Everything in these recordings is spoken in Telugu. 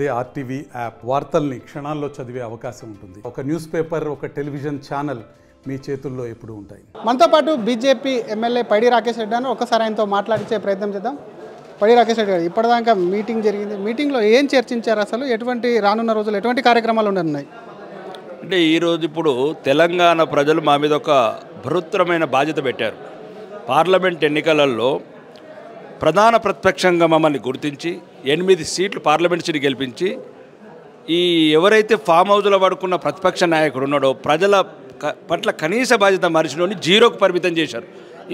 అదే ఆర్టీవీ యాప్ వార్తల్ని క్షణాల్లో చదివే అవకాశం ఉంటుంది. ఒక న్యూస్ పేపర్, ఒక టెలివిజన్ ఛానల్ మీ చేతుల్లో ఎప్పుడూ ఉంటాయి. మనతో పాటు బీజేపీ ఎమ్మెల్యే పైడి రాకేష్ రెడ్డి అని ఒకసారి ఆయనతో మాట్లాడించే ప్రయత్నం చేద్దాం. పైడి రాకేష్ రెడ్డి గారు, ఇప్పటిదాకా మీటింగ్ జరిగింది. మీటింగ్లో ఏం చర్చించారు? అసలు ఎటువంటి రానున్న రోజులు ఎటువంటి కార్యక్రమాలు ఉండనున్నాయి? అంటే ఈరోజు ఇప్పుడు తెలంగాణ ప్రజలు మా మీద ఒక బృహత్తరమైన బాధ్యత పెట్టారు. పార్లమెంట్ ఎన్నికలలో ప్రధాన ప్రతిపక్షంగా మమ్మల్ని గుర్తించి 8 సీట్లు పార్లమెంట్ సీట్లు గెలిపించి ఈ ఎవరైతే ఫామ్ హౌస్లో పడుకున్న ప్రతిపక్ష నాయకుడు ఉన్నాడో ప్రజల పట్ల కనీస బాధ్యత మరిచినోని జీరోకు పరిమితం చేశారు.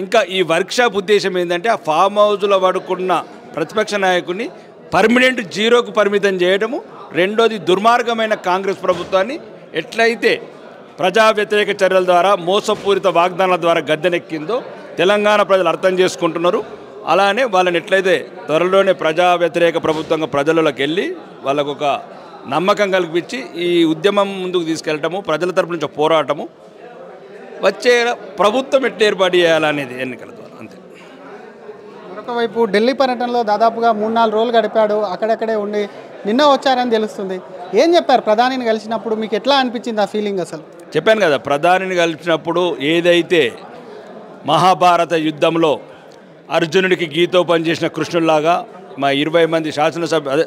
ఇంకా ఈ వర్క్షాప్ ఉద్దేశం ఏంటంటే ఆ ఫామ్ హౌస్లో పడుకున్న ప్రతిపక్ష నాయకుడిని పర్మనెంట్ జీరోకు పరిమితం చేయడము. రెండోది, దుర్మార్గమైన కాంగ్రెస్ ప్రభుత్వాన్ని ఎట్లయితే ప్రజా వ్యతిరేక చర్యల ద్వారా మోసపూరిత వాగ్దానాల ద్వారా గద్దెనెక్కిందో తెలంగాణ ప్రజలు అర్థం చేసుకుంటున్నారు. అలానే వాళ్ళని ఎట్లయితే త్వరలోనే ప్రజా వ్యతిరేక ప్రభుత్వంగా ప్రజలలోకి వెళ్ళి వాళ్ళకు ఒక నమ్మకం కల్పించి ఈ ఉద్యమం ముందుకు తీసుకెళ్ళటము, ప్రజల తరపు నుంచి పోరాటము, వచ్చే ప్రభుత్వం ఎట్లా ఏర్పాటు చేయాలనేది ఎన్నికల ద్వారా అంతే. మరొక వైపు ఢిల్లీ పర్యటనలో దాదాపుగా 3-4 రోజులు గడిపాడు. అక్కడక్కడే ఉండి నిన్న వచ్చారని తెలుస్తుంది. ఏం చెప్పారు ప్రధానిని కలిసినప్పుడు? మీకు ఎట్లా అనిపించింది ఆ ఫీలింగ్? అసలు చెప్పాను కదా, ప్రధానిని కలిసినప్పుడు ఏదైతే మహాభారత యుద్ధంలో అర్జునుడికి గీతోపని చేసిన కృష్ణుల్లాగా మా 20 మంది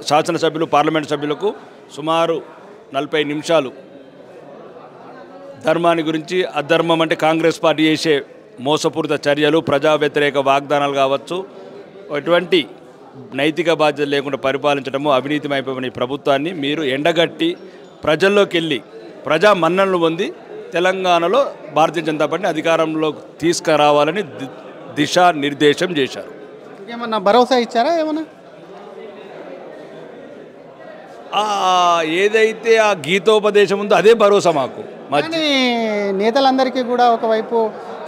శాసనసభ్యులు పార్లమెంట్ సభ్యులకు సుమారు 40 నిమిషాలు ధర్మాన్ని గురించి, అధర్మం అంటే కాంగ్రెస్ పార్టీ చేసే మోసపూరిత చర్యలు, ప్రజా వ్యతిరేక వాగ్దానాలు కావచ్చు, ఎటువంటి నైతిక బాధ్యత లేకుండా పరిపాలించడము, అవినీతిమైపోయిన ఈ ప్రభుత్వాన్ని మీరు ఎండగట్టి ప్రజల్లోకి వెళ్ళి ప్రజా మన్ననలు పొంది తెలంగాణలో భారతీయ జనతా పార్టీని అధికారంలోకి తీసుకురావాలని దిశానిర్దేశం చేశారు. ఏమన్నా భరోసా ఇచ్చారా? ఏమన్నా ఏదైతే ఆ గీతోపదేశం ఉందో అదే భరోసా మాకు. కానీ నేతలందరికీ కూడా ఒకవైపు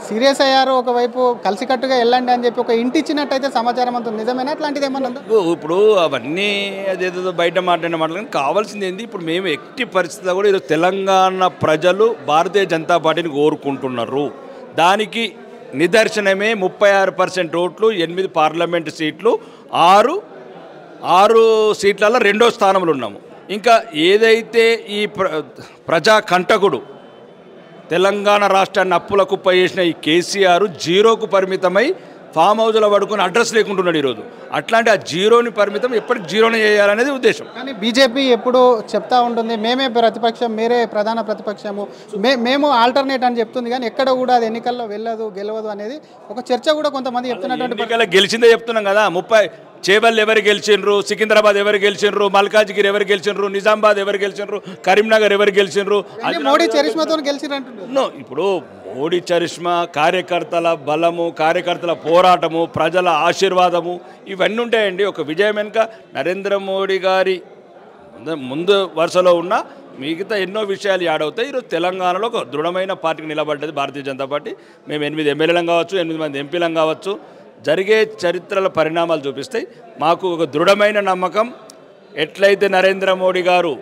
సీరియస్ అయ్యారు, ఒకవైపు కలిసికట్టుగా వెళ్ళండి అని చెప్పి ఒక ఇంటి ఇచ్చినట్టయితే సమాచారం అంతా నిజమేనా? అట్లాంటిది ఏమన్నా? ఇప్పుడు అవన్నీ అదేదో బయట మాట్లాడిన మాటలు కావాల్సింది ఏంది? ఇప్పుడు మేము ఎట్టి పరిస్థితుల్లో కూడా ఈరోజు తెలంగాణ ప్రజలు భారతీయ జనతా పార్టీని కోరుకుంటున్నారు. దానికి నిదర్శనమే 36% ఓట్లు, 8 పార్లమెంటు సీట్లు, 6 సీట్లలో 2వ స్థానంలో ఉన్నాము. ఇంకా ఏదైతే ఈ ప్రజా కంటకుడు తెలంగాణ రాష్ట్రాన్ని అప్పుల కుప్ప చేసిన ఈ కేసీఆర్ జీరోకు పరిమితమై ఫామ్ హౌస్లో పడుకుని అడ్రస్ లేకుంటున్నాడు ఈరోజు. అట్లాంటి ఆ జీరోని పరిమితం ఎప్పటికి జీరోనే చేయాలనేది ఉద్దేశం. కానీ బీజేపీ ఎప్పుడు చెప్తా ఉంటుంది మేమే ప్రతిపక్షం, మీరే ప్రధాన ప్రతిపక్షము, మేము ఆల్టర్నేట్ అని చెప్తుంది. కానీ ఎక్కడ కూడా అది ఎన్నికల్లో వెళ్ళదు, గెలవదు అనేది ఒక చర్చ కూడా కొంతమంది చెప్తున్నటువంటి. ఎన్నికల్లో గెలిచిందే చెప్తున్నాం కదా. 30 చేవల్ ఎవరు గెలిచిండ్రు, సికింద్రాబాద్ ఎవరు గెలిచిండ్రు, మల్కాజ్గిరి ఎవరు గెలిచిండ్రు, నిజామాబాద్ ఎవరు గెలిచిండ్రు, కరీంనగర్ ఎవరు గెలిచిండ్రు, మోడీ చరిష్మాతో గెలిచినట్టు. ఇప్పుడు మోడీ చరిష్మా, కార్యకర్తల బలము, కార్యకర్తల పోరాటము, ప్రజల ఆశీర్వాదము ఇవన్నీ ఉంటాయండి. ఒక విజయం వెనుక నరేంద్ర మోడీ గారి ముందు వరుసలో ఉన్న మిగతా ఎన్నో విషయాలు యాడ్ అవుతాయి. ఈరోజు తెలంగాణలో ఒక దృఢమైన పార్టీకి నిలబడ్డది భారతీయ జనతా పార్టీ. మేము 8 ఎమ్మెల్యేలం కావచ్చు, 8 మంది ఎంపీలం కావచ్చు, జరిగే చరిత్రల పరిణామాలు చూపిస్తాయి. మాకు ఒక దృఢమైన నమ్మకం, ఎట్లయితే నరేంద్ర మోడీ గారు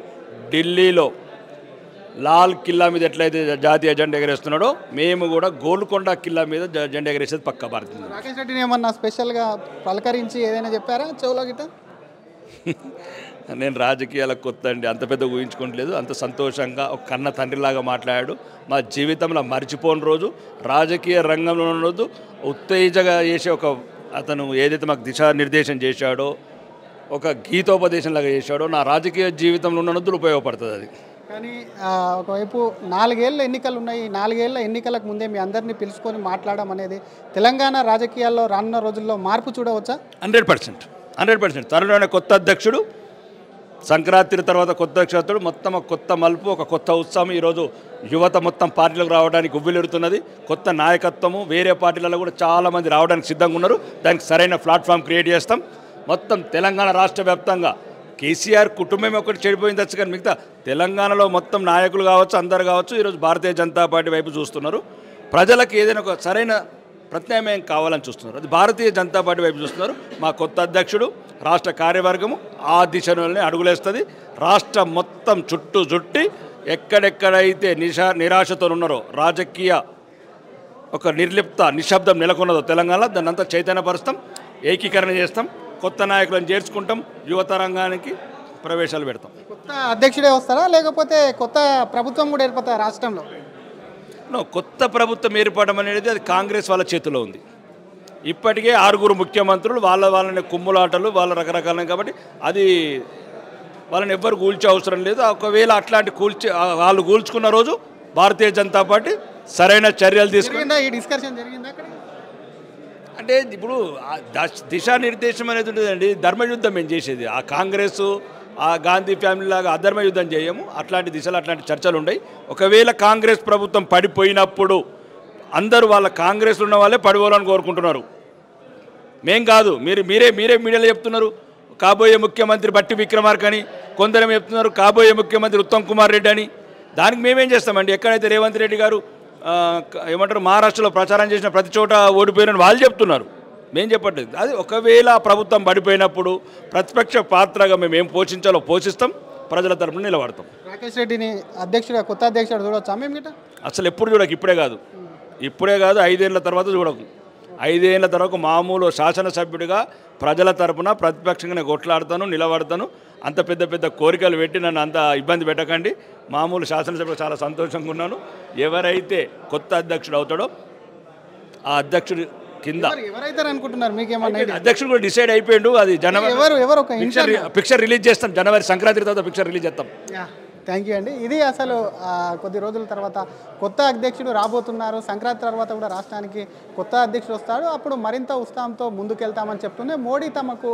ఢిల్లీలో లాల్ కిల్లా మీద ఎట్లయితే జాతీయ జెండా ఎగరేస్తున్నాడో మేము కూడా గోల్కొండ కిల్లా మీద జెండా ఎగరేసేది పక్కా భారతీయ. రాకేష్ రెడ్డిని ఏమన్నా స్పెషల్గా పలకరించి ఏదైనా చెప్పారా చెవులో గిట్ట? నేను రాజకీయాలకు కొత్త అండి, అంత పెద్ద ఊహించుకోవట్లేదు. అంత సంతోషంగా ఒక కన్న తండ్రిలాగా మాట్లాడాడు. మా జీవితంలో మర్చిపోని రోజు, రాజకీయ రంగంలో ఉన్న రోజు, ఉత్తేజగా చేసే ఒక అతను ఏదైతే మాకు దిశానిర్దేశం చేశాడో, ఒక గీతోపదేశంలాగా చేశాడో, నా రాజకీయ జీవితంలో ఉన్న రోజులు ఉపయోగపడుతుంది అది. కానీ ఒకవైపు 4 ఏళ్ళ ఎన్నికలు ఉన్నాయి. 4 ఏళ్ళ ఎన్నికలకు ముందే మీ అందరినీ పిలుచుకొని మాట్లాడడం అనేది తెలంగాణ రాజకీయాల్లో రానున్న రోజుల్లో మార్పు చూడవచ్చా? 100%. త్వరలోనే కొత్త అధ్యక్షుడు, సంక్రాంతి తర్వాత కొత్త అధ్యక్షుడు, మొత్తం ఒక కొత్త మలుపు, ఒక కొత్త ఉత్సాహం. ఈరోజు యువత మొత్తం పార్టీలకు రావడానికి ఉవ్విలెడుతున్నది. కొత్త నాయకత్వము, వేరే పార్టీలలో కూడా చాలామంది రావడానికి సిద్ధంగా ఉన్నారు. దానికి సరైన ప్లాట్ఫామ్ క్రియేట్ చేస్తాం. మొత్తం తెలంగాణ రాష్ట్ర వ్యాప్తంగా కేసీఆర్ కుటుంబం ఒకటి చెడిపోయింది వచ్చు, కానీ మిగతా తెలంగాణలో మొత్తం నాయకులు కావచ్చు, అందరు కావచ్చు, ఈరోజు భారతీయ జనతా పార్టీ వైపు చూస్తున్నారు. ప్రజలకు ఏదైనా ఒక సరైన ప్రత్యామ్నాయం కావాలని చూస్తున్నారు. అది భారతీయ జనతా పార్టీ వైపు చూస్తున్నారు. మా కొత్త అధ్యక్షుడు, రాష్ట్ర కార్యవర్గము ఆ దిశలోనే అడుగులేస్తుంది. రాష్ట్రం మొత్తం చుట్టి ఎక్కడెక్కడైతే నిరాశతో ఉన్నారో, రాజకీయ ఒక నిర్లిప్త నిశ్శబ్దం నెలకొన్నదో తెలంగాణలో, దాన్ని అంతా చైతన్యపరుస్తాం, ఏకీకరణ చేస్తాం, కొత్త నాయకులను చేర్చుకుంటాం, యువతరంగానికి ప్రవేశాలు పెడతాం. కొత్త అధ్యక్షుడే వస్తారా లేకపోతే కొత్త ప్రభుత్వం కూడా ఏర్పడుతుందా రాష్ట్రంలో? కొత్త ప్రభుత్వం ఏర్పడడం అనేది అది కాంగ్రెస్ వాళ్ళ చేతిలో ఉంది. ఇప్పటికే 6 ముఖ్యమంత్రులు వాళ్ళని కుమ్ములాటలు వాళ్ళ రకరకాల, కాబట్టి అది వాళ్ళని ఎవ్వరు కూల్చే అవసరం లేదు. ఒకవేళ అట్లాంటి వాళ్ళు కూల్చుకున్న రోజు భారతీయ జనతా పార్టీ సరైన చర్యలు తీసుకుంది. ఈ డిస్కషన్ జరిగిందా అక్కడ? అంటే ఇప్పుడు దిశానిర్దేశం అనేది ఉంటుందండి. ధర్మయుద్ధం మేము చేసేది ఆ కాంగ్రెస్ ఆ గాంధీ ఫ్యామిలీ లాగా అధర్మ యుద్ధం చేయము. అట్లాంటి దిశలో అట్లాంటి చర్చలు ఉన్నాయి. ఒకవేళ కాంగ్రెస్ ప్రభుత్వం పడిపోయినప్పుడు అందరూ వాళ్ళ కాంగ్రెస్లో ఉన్న వాళ్ళే పడిపోవాలని కోరుకుంటున్నారు. మేం కాదు. మీరే మీడియాలో చెప్తున్నారు కాబోయే ముఖ్యమంత్రి బట్టి విక్రమార్క అని, కొందరేమో చెప్తున్నారు కాబోయే ముఖ్యమంత్రి ఉత్తమ్ కుమార్ రెడ్డి అని. దానికి మేమేం చేస్తామండి? ఎక్కడైతే రేవంత్ రెడ్డి గారు ఏమంటారు మహారాష్ట్రలో ప్రచారం చేసిన ప్రతి చోట ఓడిపోయినని వాళ్ళు చెప్తున్నారు, మేము చెప్పట్లేదు. అది ఒకవేళ ప్రభుత్వం పడిపోయినప్పుడు ప్రతిపక్ష పాత్రగా మేము ఏం పోషించాలో పోషిస్తాం, ప్రజల తరపున నిలబడతాం. రాకేష్ రెడ్డిని అధ్యక్షుడిగా కొత్త అధ్యక్షుడు చూడవచ్చు మేము గిట్ట? అసలు ఎప్పుడు చూడకు, ఇప్పుడే కాదు 5 ఏళ్ల తర్వాత చూడకు. 5 ఏళ్ల తర్వాత మామూలు శాసనసభ్యుడిగా ప్రజల తరపున ప్రతిపక్షంగా కొట్లాడతాను, నిలబడతాను. అంత పెద్ద కోరికలు పెట్టి నన్ను అంత ఇబ్బంది పెట్టకండి. మామూలు శాసనసభ్యుడు చాలా సంతోషంగా ఉన్నాను. ఎవరైతే కొత్త అధ్యక్షుడు అవుతాడో ఆ అధ్యక్షుడి కింద ఎవరైతారు అనుకుంటున్నారు? మీకేమన్నా అధ్యక్షుడు కూడా డిసైడ్ అయిపోయాడు. అది జనవరి పిక్చర్ రిలీజ్ చేస్తాం. జనవరి సంక్రాంతి తర్వాత పిక్చర్ రిలీజ్ చేస్తాం. థ్యాంక్ యూ అండి. ఇది అసలు కొద్ది రోజుల తర్వాత కొత్త అధ్యక్షుడు రాబోతున్నారు. సంక్రాంతి తర్వాత కూడా రాష్ట్రానికి కొత్త అధ్యక్షుడు వస్తాడు. అప్పుడు మరింత ఉత్సాహంతో ముందుకెళ్తామని చెప్తూనే మోడీ తమకు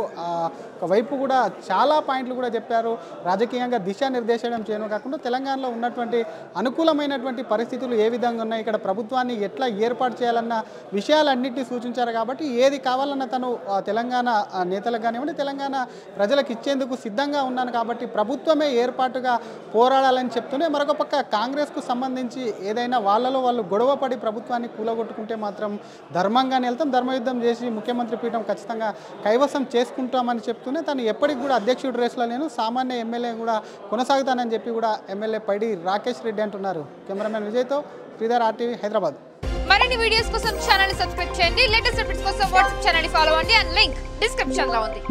ఒకవైపు కూడా చాలా పాయింట్లు కూడా చెప్పారు. రాజకీయంగా దిశానిర్దేశం చేయడం కాకుండా తెలంగాణలో ఉన్నటువంటి అనుకూలమైనటువంటి పరిస్థితులు ఏ విధంగా ఉన్నాయి, ఇక్కడ ప్రభుత్వాన్ని ఎట్లా ఏర్పాటు చేయాలన్న విషయాలన్నింటినీ సూచించారు. కాబట్టి ఏది కావాలన్నా తను తెలంగాణ నేతలకు కానివ్వండి తెలంగాణ ప్రజలకు ఇచ్చేందుకు సిద్ధంగా ఉన్నాను. కాబట్టి ప్రభుత్వమే ఏర్పాటుగా పోరాడాలని చెప్తూనే మరొక పక్క కాంగ్రెస్కు సంబంధించి ఏదైనా వాళ్ళు గొడవపడి ప్రభుత్వాన్ని కూలగొట్టుకుంటే మాత్రం ధర్మంగానే వెళ్తాం, ధర్మయుద్ధం చేసి ముఖ్యమంత్రి పీఠం ఖచ్చితంగా కైవసం చేసుకుంటామని చెప్తూనే తను ఎప్పటికి కూడా అధ్యక్షుడి రేసులో నేను సామాన్య ఎమ్మెల్యే కూడా కొనసాగుతానని చెప్పి కూడా ఎమ్మెల్యే పైడి రాకేష్ రెడ్డి అంటున్నారు. కెమెరామెన్ విజయ్తో శ్రీధర్, RTV, హైదరాబాద్. మరిన్ని వీడియోస్ కోసం ఛానల్ సబ్స్క్రైబ్ చేయండి. లేటెస్ట్ అప్డేట్స్ కోసం వాట్సాప్ ఛానల్ ఫాలో అవ్వండి. అండ్ లింక్ డిస్క్రిప్షన్ లో ఉంది.